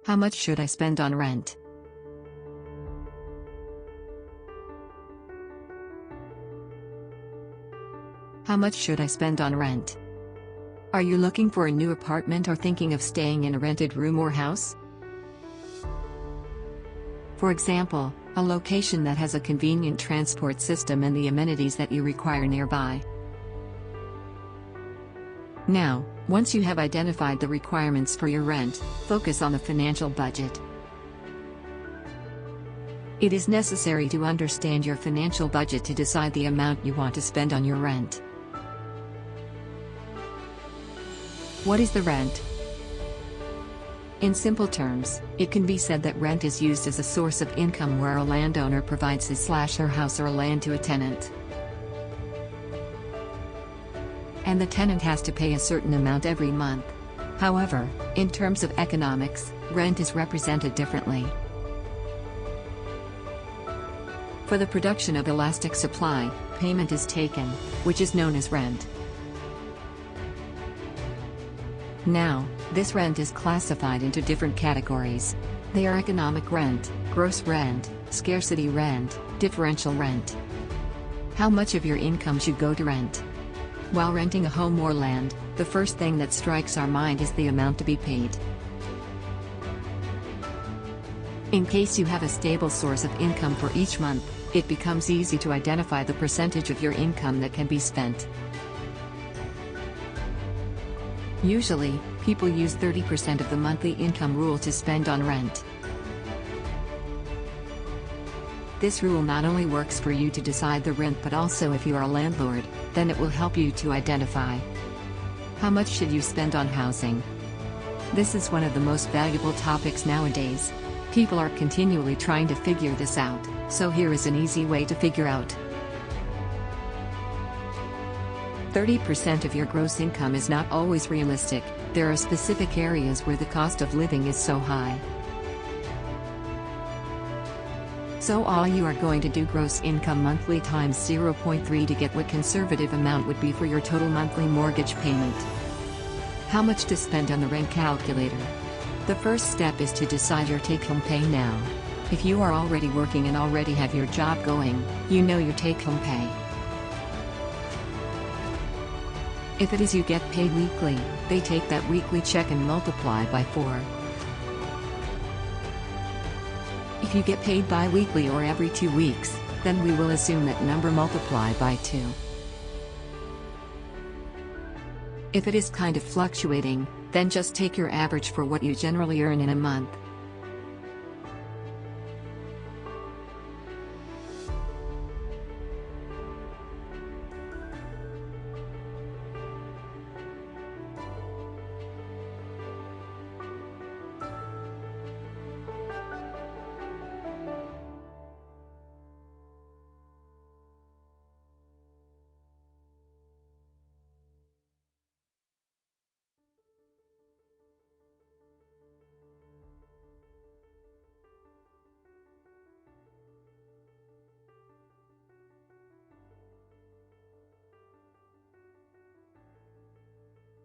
How much should I spend on rent? How much should I spend on rent? Are you looking for a new apartment or thinking of staying in a rented room or house? For example, a location that has a convenient transport system and the amenities that you require nearby. Now, once you have identified the requirements for your rent, focus on the financial budget. It is necessary to understand your financial budget to decide the amount you want to spend on your rent. What is the rent? In simple terms, it can be said that rent is used as a source of income where a landowner provides his/her house or land to a tenant. And the tenant has to pay a certain amount every month. However, in terms of economics, rent is represented differently. For the production of elastic supply, payment is taken, which is known as rent. Now, this rent is classified into different categories. They are economic rent, gross rent, scarcity rent, differential rent. How much of your income should go to rent? While renting a home or land, the first thing that strikes our mind is the amount to be paid. In case you have a stable source of income for each month, it becomes easy to identify the percentage of your income that can be spent. Usually, people use 30% of the monthly income rule to spend on rent. This rule not only works for you to decide the rent but also if you are a landlord, then it will help you to identify how much should you spend on housing. This is one of the most valuable topics nowadays. People are continually trying to figure this out, so here is an easy way to figure out. 30% of your gross income is not always realistic. There are specific areas where the cost of living is so high. So all you are going to do gross income monthly times 0.3 to get what conservative amount would be for your total monthly mortgage payment. How much to spend on the rent calculator? The first step is to decide your take-home pay now. If you are already working and already have your job going, you know your take-home pay. If it is you get paid weekly, they take that weekly check and multiply by 4. If you get paid bi-weekly or every 2 weeks, then we will assume that number multiply by 2. If it is kind of fluctuating, then just take your average for what you generally earn in a month.